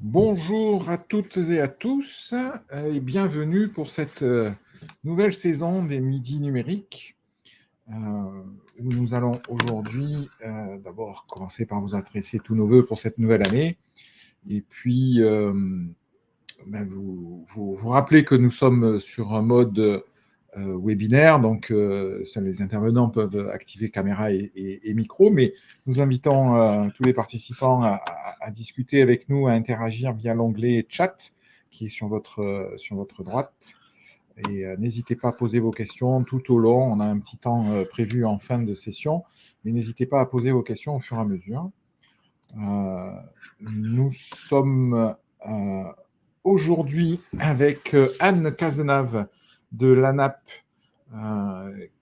Bonjour à toutes et à tous et bienvenue pour cette nouvelle saison des Midis numériques euh, où nous allons aujourd'hui d'abord commencer par vous adresser tous nos voeux pour cette nouvelle année et puis vous rappeler que nous sommes sur un mode webinaire, donc les intervenants peuvent activer caméra et micro, mais nous invitons tous les participants à discuter avec nous, à interagir via l'onglet chat qui est sur votre droite. Et n'hésitez pas à poser vos questions tout au long. On a un petit temps prévu en fin de session, mais n'hésitez pas à poser vos questions au fur et à mesure. Nous sommes aujourd'hui avec Anne Cazenave de l'ANAP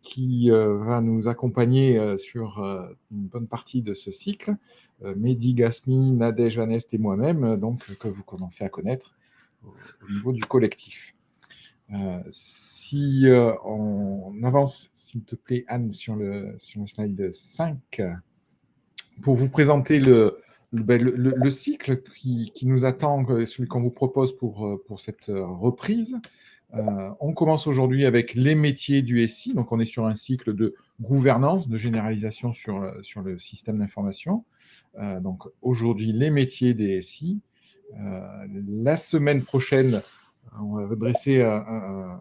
qui va nous accompagner sur une bonne partie de ce cycle. Mehdi Gasmi, Nadège Vanest et moi-même, donc que vous commencez à connaître au niveau du collectif. Si on avance, s'il te plaît, Anne, sur le slide 5, pour vous présenter le cycle qui nous attend, celui qu'on vous propose pour cette reprise. On commence aujourd'hui avec les métiers du SI. Donc, on est sur un cycle de gouvernance, de généralisation sur le système d'information. Donc, aujourd'hui, les métiers des SI. La semaine prochaine, on va dresser un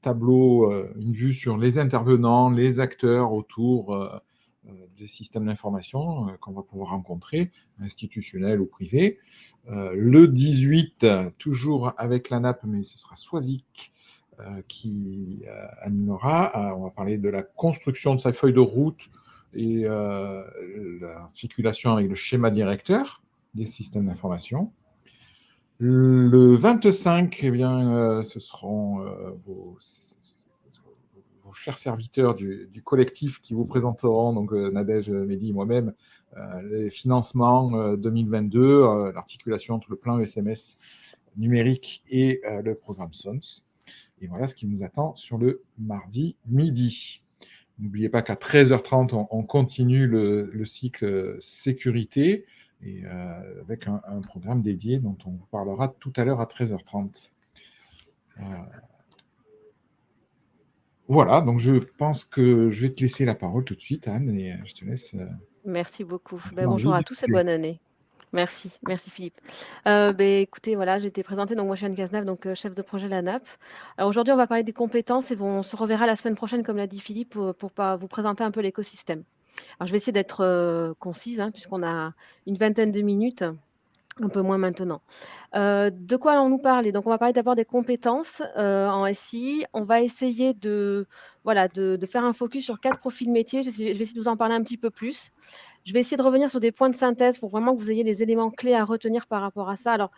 tableau, une vue sur les intervenants, les acteurs autour des systèmes d'information qu'on va pouvoir rencontrer, institutionnels ou privés. Le 18, toujours avec l'ANAP, mais ce sera Swazik qui animera. On va parler de la construction de sa feuille de route et l'articulation avec le schéma directeur des systèmes d'information. Le 25, eh bien, ce seront vos chers serviteurs du collectif qui vous présenteront, donc Nadège, Mehdi et moi-même, les financements 2022, l'articulation entre le plan SMS numérique et le programme SONS. Et voilà ce qui nous attend sur le mardi midi. N'oubliez pas qu'à 13h30, on continue le cycle sécurité et avec un programme dédié dont on vous parlera tout à l'heure à 13h30. Voilà, donc je pense que je vais te laisser la parole tout de suite, Anne, et je te laisse Merci beaucoup. entrer dans le Bonjour vif à du tous et sujet. bonne année. Merci Philippe. Écoutez, voilà, j'ai été présentée, donc moi je suis Anne Cazenave, donc chef de projet LANAP. Alors aujourd'hui, on va parler des compétences et on se reverra la semaine prochaine, comme l'a dit Philippe, pour vous présenter un peu l'écosystème. Alors je vais essayer d'être concise, hein, puisqu'on a une vingtaine de minutes. Un peu moins maintenant. De quoi allons-nous parler? Donc on va parler d'abord des compétences, en SI. On va essayer voilà, de faire un focus sur 4 profils métiers. Je vais essayer de vous en parler un petit peu plus. Je vais essayer de revenir sur des points de synthèse pour vraiment que vous ayez les éléments clés à retenir par rapport à ça. Alors,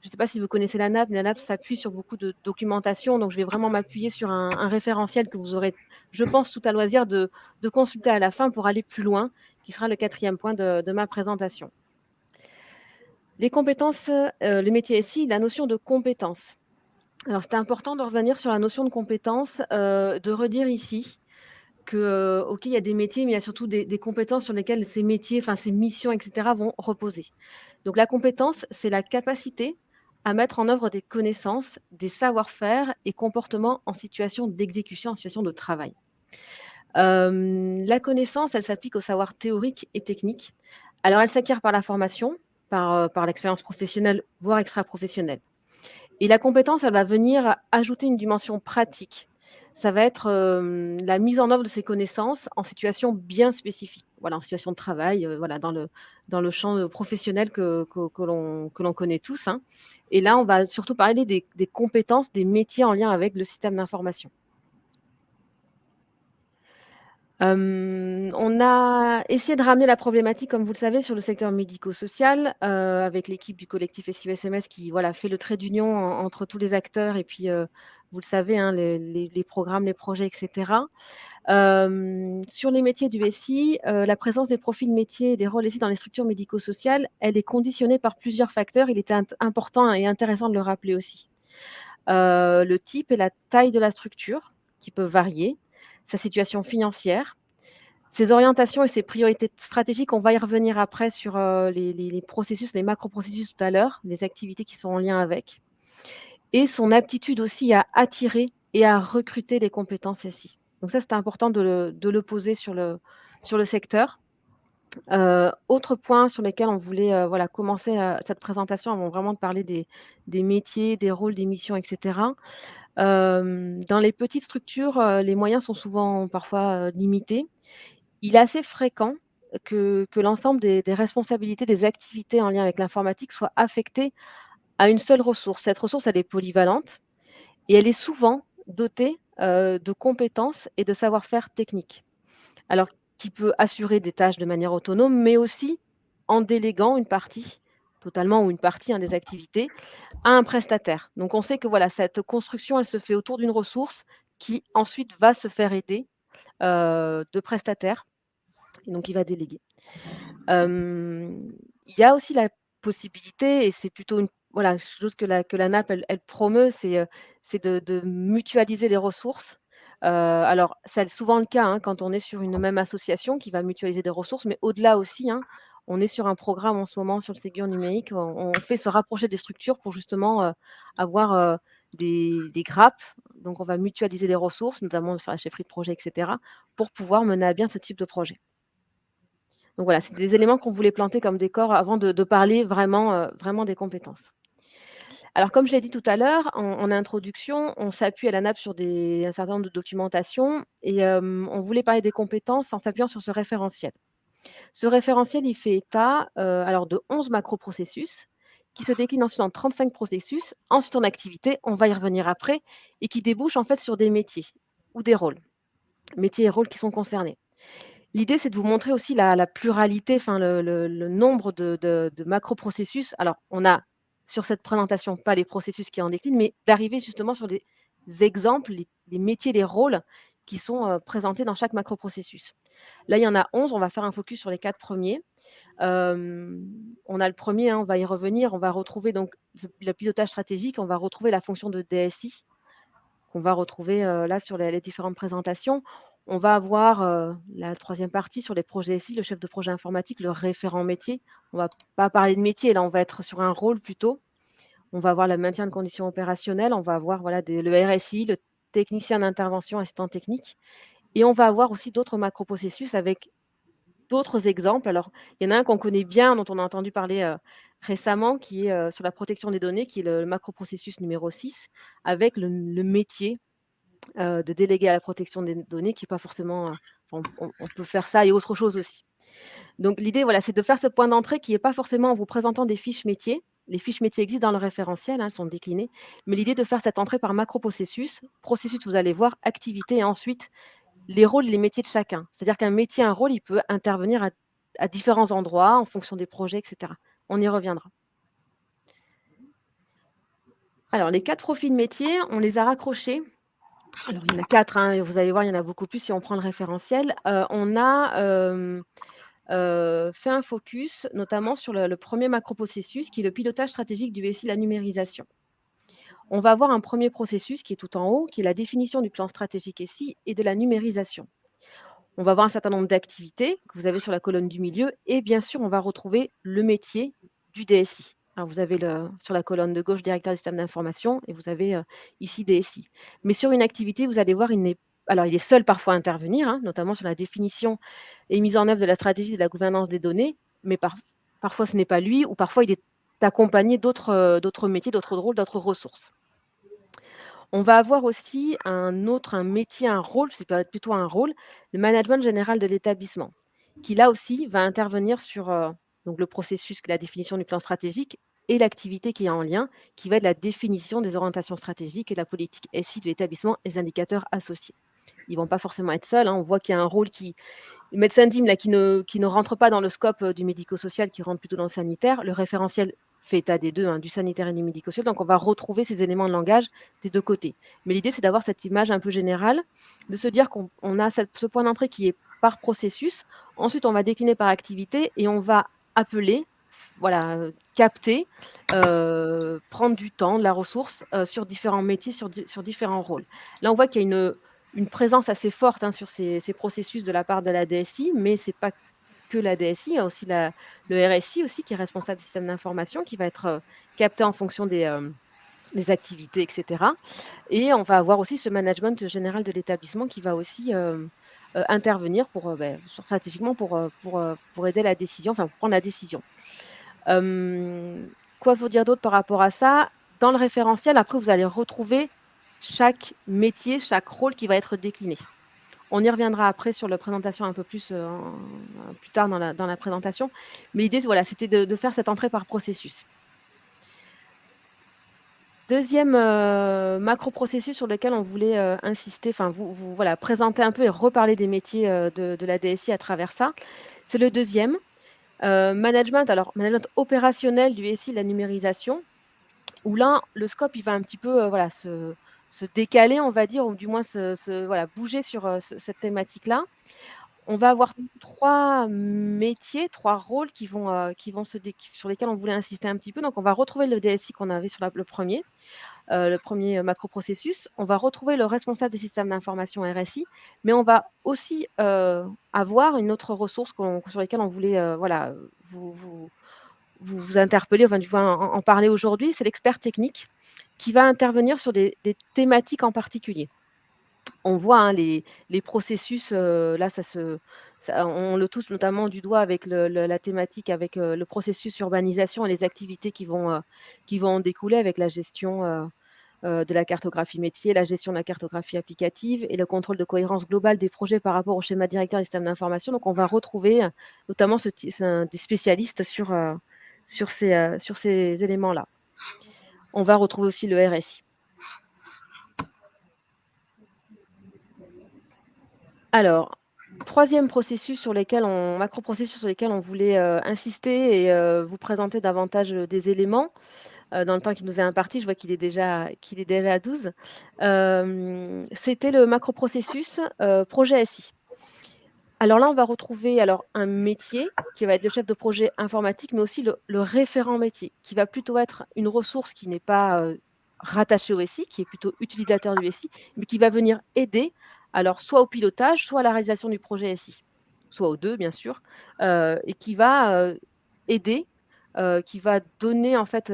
je ne sais pas si vous connaissez la NAP, mais la NAP s'appuie sur beaucoup de documentation, donc je vais vraiment m'appuyer sur un référentiel que vous aurez, je pense, tout à loisir de consulter à la fin pour aller plus loin, qui sera le 4e point de ma présentation. Les compétences, les métiers SI, la notion de compétence. Alors, c'est important de revenir sur la notion de compétence, de redire ici que, OK, il y a des métiers, mais il y a surtout des compétences sur lesquelles ces métiers, enfin ces missions et cetera vont reposer. Donc la compétence, c'est la capacité à mettre en œuvre des connaissances, des savoir-faire et comportements en situation d'exécution, en situation de travail. La connaissance, elle s'applique au savoir théorique et technique. Alors elle s'acquiert par la formation, par l'expérience professionnelle, voire extra-professionnelle. Et la compétence, elle va venir ajouter une dimension pratique. Ça va être, la mise en œuvre de ces connaissances en situation bien spécifique. Voilà, en situation de travail, voilà, dans le champ, professionnel que l'on connaît tous, hein. Et là, on va surtout parler des compétences, des métiers en lien avec le système d'information. On a essayé de ramener la problématique, comme vous le savez, sur le secteur médico-social, avec l'équipe du collectif SIESMS qui, voilà, fait le trait d'union entre tous les acteurs et puis, vous le savez, hein, les programmes, les projets et cetera. Sur les métiers du SI, la présence des profils métiers et des rôles SI dans les structures médico-sociales, elle est conditionnée par plusieurs facteurs. Il était important et intéressant de le rappeler aussi. Le type et la taille de la structure qui peuvent varier, sa situation financière, Ces orientations et ces priorités stratégiques, on va y revenir après sur les processus, les macro-processus tout à l'heure, les activités qui sont en lien avec, et son aptitude aussi à attirer et à recruter les compétences SI. Donc ça, c'est important de le poser sur le secteur. Autre point sur lesquels on voulait, voilà, commencer, cette présentation avant vraiment de parler des métiers, des rôles, des missions et cetera. Dans les petites structures, les moyens sont souvent parfois, limités. Il est assez fréquent que l'ensemble des responsabilités, des activités en lien avec l'informatique soient affectées à une seule ressource. Cette ressource, elle est polyvalente et elle est souvent dotée, de compétences et de savoir-faire techniques. Alors, qui peut assurer des tâches de manière autonome, mais aussi en déléguant une partie, totalement ou une partie, hein, des activités à un prestataire. Donc on sait que voilà, cette construction, elle se fait autour d'une ressource qui ensuite va se faire aider, de prestataires et donc il va déléguer. Il y a aussi la possibilité et c'est plutôt une voilà, chose que la NAP elle promeut, c'est de mutualiser les ressources. Alors c'est souvent le cas, hein, quand on est sur une même association qui va mutualiser des ressources, mais au-delà aussi, hein, on est sur un programme en ce moment sur le Ségur numérique, on fait se rapprocher des structures pour justement, avoir, des grappes. Donc on va mutualiser les ressources, notamment sur la chefferie de projet et cetera, pour pouvoir mener à bien ce type de projet. Donc voilà, c'est des éléments qu'on voulait planter comme décor avant de parler vraiment des compétences. Alors comme je l'ai dit tout à l'heure, en introduction, on s'appuie à la NAP sur un certain nombre de documentations et on voulait parler des compétences en s'appuyant sur ce référentiel. Ce référentiel, il fait état, alors de 11 macroprocessus qui se déclinent ensuite en 35 processus, ensuite en activités, on va y revenir après, et qui débouchent en fait sur des métiers ou des rôles, métiers et rôles qui sont concernés. L'idée, c'est de vous montrer aussi la pluralité, enfin le nombre de macroprocessus. Alors, on a sur cette présentation pas les processus qui en déclinent, mais d'arriver justement sur des exemples, les métiers, les rôles qui sont, présentés dans chaque macroprocessus. Là, il y en a 11, on va faire un focus sur les 4 premiers. On a le premier, hein, on va y revenir, on va retrouver donc le pilotage stratégique, on va retrouver la fonction de DSI qu'on va retrouver, là sur les différentes présentations. On va avoir, la troisième partie sur les projets SI, le chef de projet informatique, le référent métier. On va pas parler de métier, là, on va être sur un rôle plutôt. On va avoir le maintien de conditions opérationnelles, on va avoir, voilà, le RSI, le technicien d'intervention, assistant technique, et on va avoir aussi d'autres macroprocessus avec d'autres exemples. Alors, il y en a un qu'on connaît bien, dont on a entendu parler, récemment, qui est, sur la protection des données, qui est le macroprocessus numéro 6, avec le métier de déléguer à la protection des données qui est pas forcément, on peut faire ça et autre chose aussi. Donc l'idée, voilà, c'est de faire ce point d'entrée qui est pas forcément en vous présentant des fiches métiers. Les fiches métiers existent dans le référentiel, hein, elles sont déclinées, mais l'idée de faire cette entrée par macro-processus. Processus, vous allez voir, activité et ensuite les rôles et les métiers de chacun. C'est-à-dire qu'un métier, un rôle, il peut intervenir à différents endroits en fonction des projets et cetera. On y reviendra. Alors les 4 profils métiers, on les a raccrochés. Alors il y en a 4, hein, et vous allez voir, il y en a beaucoup plus si on prend le référentiel. On a, fait un focus notamment sur le 1er macroprocessus qui est le pilotage stratégique du SI, la numérisation. On va avoir un premier processus qui est tout en haut, qui est la définition du plan stratégique SI et de la numérisation. On va avoir un certain nombre d'activités que vous avez sur la colonne du milieu et bien sûr, on va retrouver le métier du DSI. Alors vous avez sur la colonne de gauche, directeur des systèmes d'information et vous avez, ici DSI. Mais sur une activité, vous allez voir, il est seul parfois à intervenir, hein, notamment sur la définition et mise en œuvre de la stratégie de la gouvernance des données, mais parfois ce n'est pas lui ou parfois il est accompagné d'autres métiers, d'autres rôles, d'autres ressources. On va avoir aussi un métier, un rôle, c'est pas plutôt un rôle, le management général de l'établissement, qui là aussi va intervenir sur, donc le processus, la définition du plan stratégique et l'activité qui est en lien, qui va être la définition des orientations stratégiques et de la politique SI de l'établissement et les indicateurs associés. Ils vont pas forcément être seuls, hein, on voit qu'il y a un rôle le médecin DIM là qui ne rentre pas dans le scope, du médico-social, qui rentre plutôt dans le sanitaire. Le référentiel fait état des 2, hein, du sanitaire et du médico-social, donc on va retrouver ces éléments de langage des 2 côtés. Mais l'idée, c'est d'avoir cette image un peu générale, de se dire qu'on a ce point d'entrée qui est par processus. Ensuite, on va décliner par activité et on va appeler, voilà, capter, prendre du temps, de la ressource, sur différents métiers, sur différents rôles. Là, on voit qu'il y a une présence assez forte, hein, sur ces processus de la part de la DSI, mais c'est pas que la DSI, il y a aussi le RSI aussi qui est responsable du système d'information, qui va être, capté en fonction des activités et cetera, et on va avoir aussi ce management général de l'établissement qui va aussi, intervenir pour, stratégiquement pour aider la décision, enfin pour prendre la décision. Quoi vous dire d'autre par rapport à ça? Dans le référentiel, après, vous allez retrouver chaque métier, chaque rôle qui va être décliné. On y reviendra après sur la présentation un peu plus, plus tard dans la présentation. Mais l'idée, voilà, c'était de faire cette entrée par processus. Deuxième macro-processus sur lequel on voulait, insister, enfin vous voilà, présenter un peu et reparler des métiers, de la DSI à travers ça. C'est le deuxième. Management, alors management opérationnel du SI, la numérisation, où là, le scope, il va un petit peu, voilà, se décaler, on va dire, ou du moins voilà, bouger sur, cette thématique-là. On va avoir 3 métiers, 3 rôles qui vont se dé sur lesquels on voulait insister un petit peu. Donc on va retrouver le DSI qu'on avait sur le premier macro-processus. On va retrouver le responsable des systèmes d'information RSI, mais on va aussi, avoir une autre ressource sur lesquelles on voulait, voilà, vous interpeller, enfin, du moins en parler aujourd'hui. C'est l'expert technique qui va intervenir sur des thématiques en particulier. On voit, hein, les processus, là, on le touche notamment du doigt avec la thématique avec, le processus urbanisation et les activités qui vont en découler avec la gestion, de la cartographie métier, la gestion de la cartographie applicative et le contrôle de cohérence globale des projets par rapport au schéma directeur des systèmes d'information. Donc on va retrouver, notamment des spécialistes sur ces éléments-là. On va retrouver aussi le RSI. Alors, 3e processus macro-processus sur lesquels on voulait, insister et vous présenter davantage, des éléments, dans le temps qui nous est imparti. Je vois qu'il est déjà à 12. C'était le macro-processus, projet SI. Alors là, on va retrouver un métier qui va être le chef de projet informatique, mais aussi le référent métier, qui va plutôt être une ressource qui n'est pas, rattachée au SI, qui est plutôt utilisateur du SI, mais qui va venir aider, alors soit au pilotage, soit à la réalisation du projet SI, soit aux 2 bien sûr, et qui va, aider, qui va donner en fait,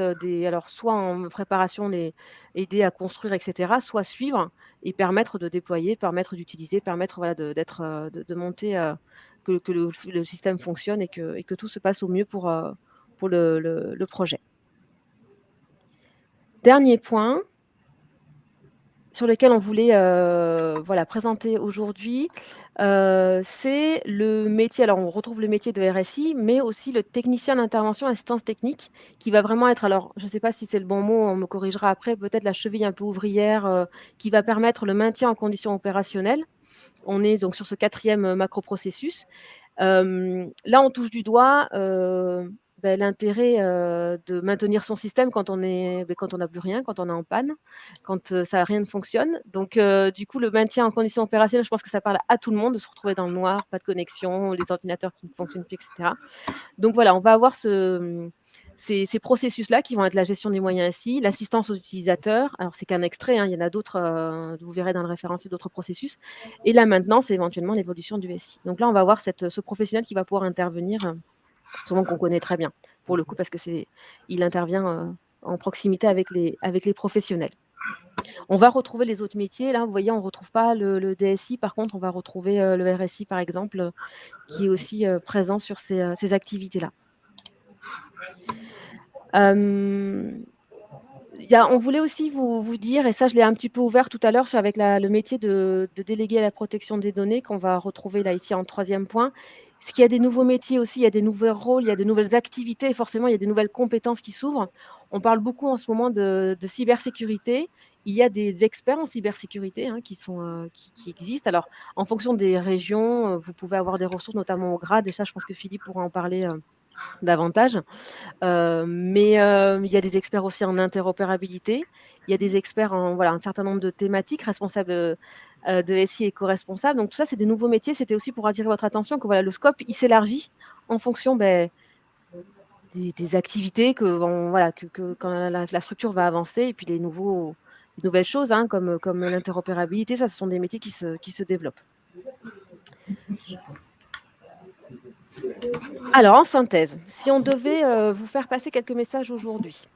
soit en préparation aider à construire et cetera, soit suivre et permettre de déployer, permettre d'utiliser, permettre voilà de monter, que le système fonctionne et que tout se passe au mieux pour le projet. Dernier point sur lequel on voulait, voilà, présenter aujourd'hui, c'est le métier. Alors on retrouve le métier de RSI, mais aussi le technicien d'intervention assistance technique qui va vraiment être, alors je ne sais pas si c'est le bon mot, on me corrigera après, peut-être la cheville un peu ouvrière, qui va permettre le maintien en condition opérationnelle. On est donc sur ce 4e macro-processus. Là, on touche du doigt, l'intérêt, de maintenir son système quand quand on n'a plus rien, quand on est en panne, quand, rien ne fonctionne. Donc du coup, le maintien en condition opérationnelle, je pense que ça parle à tout le monde de se retrouver dans le noir, pas de connexion, les ordinateurs qui ne fonctionnent plus et cetera. Donc voilà, on va avoir ces processus-là qui vont être la gestion des moyens SI, l'assistance aux utilisateurs. Alors c'est qu'un extrait, hein, il y en a d'autres, vous verrez dans le référentiel d'autres processus, et la maintenance et éventuellement l'évolution du SI. Donc là, on va avoir ce professionnel qui va pouvoir intervenir, souvent qu'on connaît très bien, pour le coup, parce que il intervient, en proximité avec les professionnels. On va retrouver les autres métiers. Là, vous voyez, on ne retrouve pas le DSI. Par contre, on va retrouver, le RSI, par exemple, qui est aussi, présent sur ces activités-là. On voulait aussi vous dire, et ça je l'ai un petit peu ouvert tout à l'heure avec le métier de délégué à la protection des données qu'on va retrouver là ici en 3e point. Ce qu'il y a des nouveaux métiers aussi, il y a des nouveaux rôles, il y a de nouvelles activités et forcément il y a des nouvelles compétences qui s'ouvrent. On parle beaucoup en ce moment de cybersécurité. Il y a des experts en cybersécurité, hein, qui existent. Alors en fonction des régions, vous pouvez avoir des ressources notamment au grade, et ça je pense que Philippe pourra en parler, davantage. Il y a des experts aussi en interopérabilité. Il y a des experts en voilà, un certain nombre de thématiques, responsables, de SI et co-responsables. Donc tout ça, c'est des nouveaux métiers. C'était aussi pour attirer votre attention que voilà, le scope, il s'élargit en fonction, des activités que vont voilà, que quand la structure va avancer et puis les nouveaux nouvelles choses, hein, comme l'interopérabilité. Ça, ce sont des métiers qui se développent. Alors, en synthèse, si on devait vous faire passer quelques messages aujourd'hui,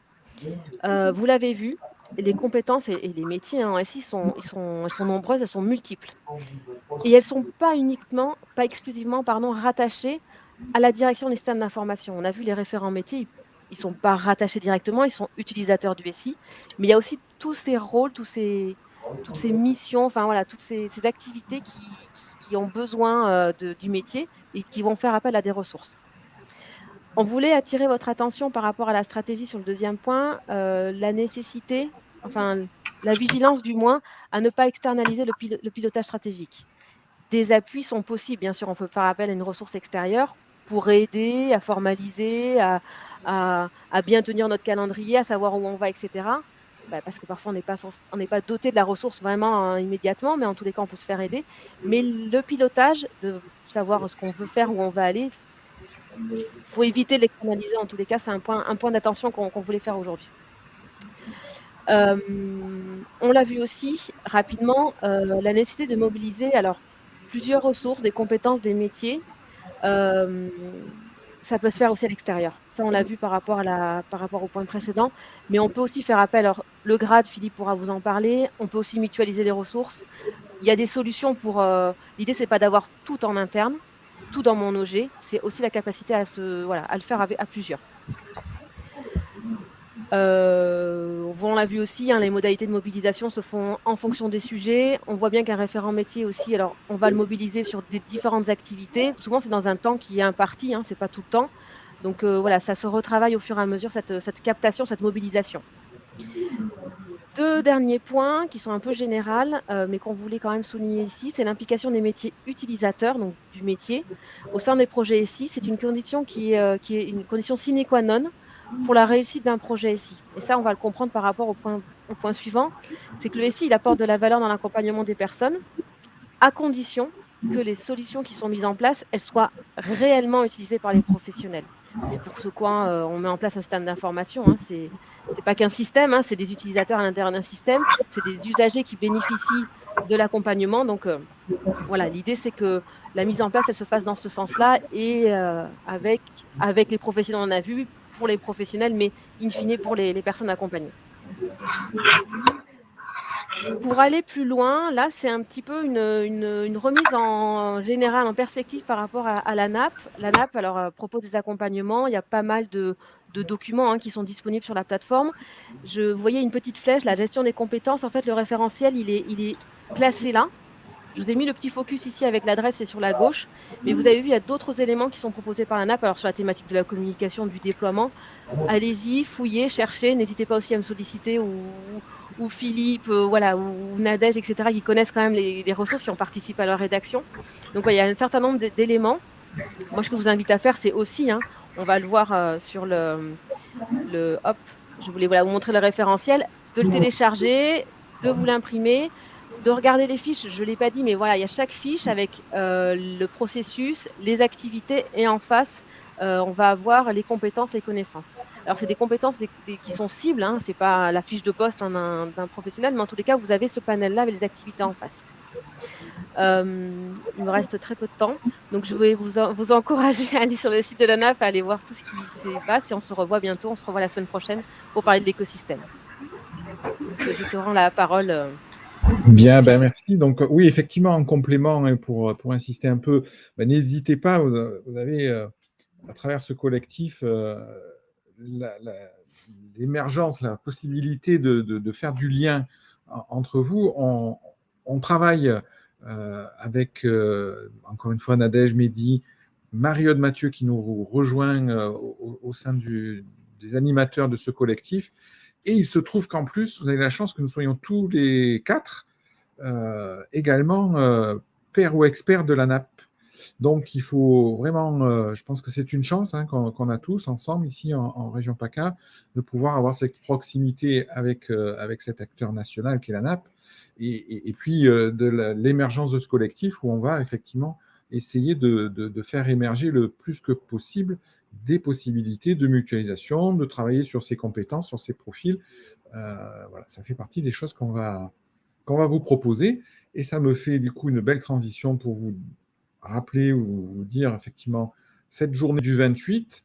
vous l'avez vu, les compétences et les métiers, hein, en SI elles sont nombreuses, elles sont multiples. Et elles sont pas exclusivement, pardon, rattachées à la direction des systèmes d'information. On a vu les référents métiers, ils sont pas rattachés directement, ils sont utilisateurs du SI, mais il y a aussi tous ces rôles, toutes ces missions, enfin voilà, toutes ces activités qui ont besoin, du métier et qui vont faire appel à des ressources. On voulait attirer votre attention par rapport à la stratégie sur le deuxième point, la nécessité, enfin la vigilance du moins, à ne pas externaliser le pilotage stratégique. Des appuis sont possibles, bien sûr, on peut faire appel à une ressource extérieure pour aider à formaliser, à bien tenir notre calendrier, à savoir où on va et cetera. Parce que parfois on n'est pas doté de la ressource vraiment, immédiatement, mais en tous les cas, on peut se faire aider. Mais le pilotage, de savoir ce qu'on veut faire, où on va aller, il faut éviter de l'externaliser en tous les cas, c'est un point d'attention qu'on voulait faire aujourd'hui. On l'a vu aussi rapidement, la nécessité de mobiliser alors plusieurs ressources, des compétences, des métiers. Hem, Ça peut se faire aussi à l'extérieur. Ça, on l'a vu par rapport au point précédent, mais on peut aussi faire appel, alors le grade, Philippe pourra vous en parler, on peut aussi mutualiser les ressources. Il y a des solutions pour, l'idée c'est pas d'avoir tout en interne, tout dans mon OG, c'est aussi la capacité à le faire à plusieurs. On l'a vu aussi, hein, les modalités de mobilisation se font en fonction des sujets. On voit bien qu'un référent métier aussi, alors on va le mobiliser sur des différentes activités. Souvent, c'est dans un temps qui est imparti, hein, c'est pas tout le temps. Donc voilà, ça se retravaille au fur et à mesure, cette captation, cette mobilisation. 2 derniers points qui sont un peu générales, mais qu'on voulait quand même souligner ici, c'est l'implication des métiers utilisateurs, donc du métier, au sein des projets SI. C'est une condition qui est une condition sine qua non pour la réussite d'un projet SI. Et ça, on va le comprendre par rapport au point suivant, c'est que le SI, il apporte de la valeur dans l'accompagnement des personnes, à condition que les solutions qui sont mises en place, elles soient réellement utilisées par les professionnels. C'est pour ce quoi, on met en place un système d'information, hein. C'est pas qu'un système, hein, c'est des utilisateurs à l'intérieur d'un système, c'est des usagers qui bénéficient de l'accompagnement. Donc, voilà, l'idée c'est que la mise en place, elle se fasse dans ce sens-là et avec les professionnels, on a vu, pour les professionnels, mais in fine pour les personnes accompagnées. Pour aller plus loin, là, c'est un petit peu une remise en général, en perspective par rapport à la NAP. La NAP, alors, propose des accompagnements. Il y a pas mal de documents, hein, qui sont disponibles sur la plateforme. Vous voyez une petite flèche, la gestion des compétences. En fait, le référentiel, il est classé là. Je vous ai mis le petit focus ici avec l'adresse, c'est sur la gauche. Mais vous avez vu, il y a d'autres éléments qui sont proposés par la NAP. Alors, sur la thématique de la communication, du déploiement, allez-y, fouillez, cherchez. N'hésitez pas aussi à me solliciter ou Philippe, voilà, ou Nadège, et cetera, qui connaissent quand même les ressources, qui ont participé à leur rédaction. Donc, ouais, il y a un certain nombre d'éléments. Moi, ce que je vous invite à faire, c'est aussi, hein, on va le voir sur hop, je voulais voilà, vous montrer le référentiel, de le télécharger, de vous l'imprimer, de regarder les fiches. Je ne l'ai pas dit, mais voilà, il y a chaque fiche avec le processus, les activités, et en face, on va avoir les compétences, les connaissances. Alors, c'est des compétences qui sont cibles, hein, ce n'est pas la fiche de poste d'un professionnel, mais en tous les cas, vous avez ce panel-là avec les activités en face. Il me reste très peu de temps, donc je vais vous encourager à aller sur le site de la NAP, à aller voir tout ce qui s'y passe, et on se revoit bientôt. On se revoit la semaine prochaine pour parler de l'écosystème. Donc, je te rends la parole. Bien, ben merci. Donc, oui, effectivement, en complément, hein, pour insister un peu, n'hésitez pas, vous avez, à travers ce collectif, l'émergence, la possibilité de faire du lien entre vous. On travaille avec, encore une fois, Nadège, Mehdi, Marie-Aude Mathieu qui nous rejoint au sein des animateurs de ce collectif. Et il se trouve qu'en plus, vous avez la chance que nous soyons tous les 4 également pairs ou experts de la NAP. Donc, il faut vraiment, je pense que c'est une chance, hein, qu'on a tous ensemble ici en région PACA, de pouvoir avoir cette proximité avec cet acteur national qui est la NAP, et puis de l'émergence de ce collectif où on va effectivement essayer de faire émerger le plus que possible des possibilités de mutualisation, de travailler sur ses compétences, sur ses profils. Voilà, ça fait partie des choses qu'on va vous proposer. Et ça me fait du coup une belle transition pour vous rappeler ou vous dire effectivement cette journée du 28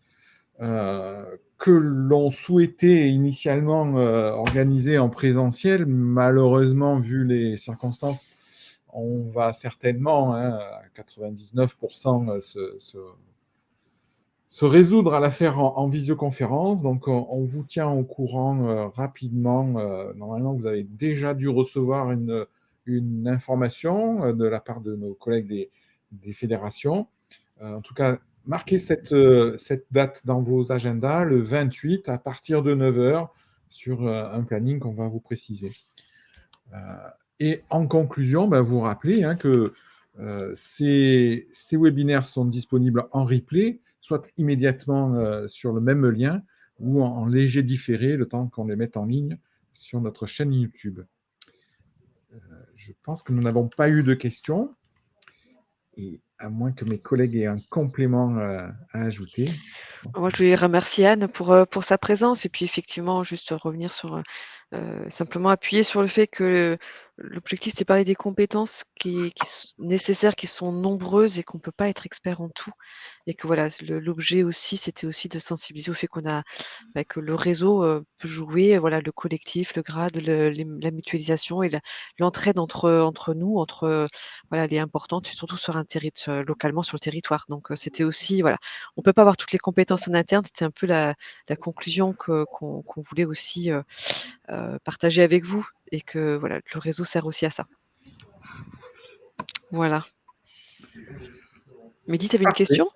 que l'on souhaitait initialement organiser en présentiel. Malheureusement, vu les circonstances, on va certainement, à 99%, se résoudre à la faire en visioconférence. Donc, on vous tient au courant rapidement. Normalement, vous avez déjà dû recevoir une information de la part de nos collègues des fédérations. En tout cas, marquez cette date dans vos agendas, le 28, à partir de 9 heures, sur un planning qu'on va vous préciser. Et en conclusion, vous rappelez que ces webinaires sont disponibles en replay, soit immédiatement sur le même lien, ou en léger différé, le temps qu'on les mette en ligne sur notre chaîne YouTube. Je pense que nous n'avons pas eu de questions, et à moins que mes collègues aient un complément à ajouter. Moi, je voulais remercier Anne pour sa présence et puis effectivement, juste revenir sur, simplement appuyer sur le fait que l'objectif, c'est parler des compétences qui nécessaires, qui sont nombreuses et qu'on peut pas être expert en tout et que voilà, l'objet aussi, c'était aussi de sensibiliser au fait que le réseau, peut jouer, voilà, le collectif, le grade, la mutualisation et l'entraide entre nous, voilà, elle est importante, surtout sur localement sur le territoire. Donc, c'était aussi, voilà, on peut pas avoir toutes les compétences en interne. C'était un peu la conclusion qu'on voulait aussi partager avec vous et que voilà, le réseau sert aussi à ça. Voilà. Mehdi, tu avais une question?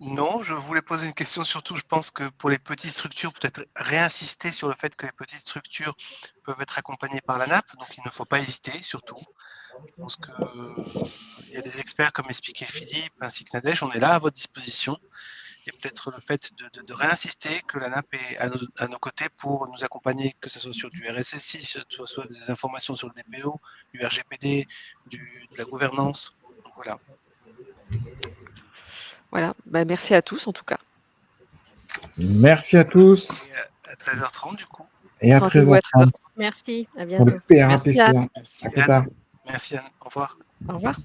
Non, je voulais poser une question surtout, je pense que pour les petites structures, peut-être réinsister sur le fait que les petites structures peuvent être accompagnées par la NAP, donc il ne faut pas hésiter surtout. Je pense qu'il y a des experts comme expliquait Philippe ainsi que Nadège, on est là à votre disposition. Et peut-être le fait de réinsister que la NAP est à nos côtés pour nous accompagner, que ce soit sur du RSSI, que ce soit des informations sur le DPO, du RGPD, de la gouvernance. Donc voilà. Voilà, merci à tous en tout cas. Merci à tous. Et à 13h30 du coup. Et à Rendez-vous à 13h30. 13h30. Merci, à Pour bientôt. le PRAPCA. Merci Anne. Merci À plus tard. Anne. Merci Anne. Au revoir. Au revoir.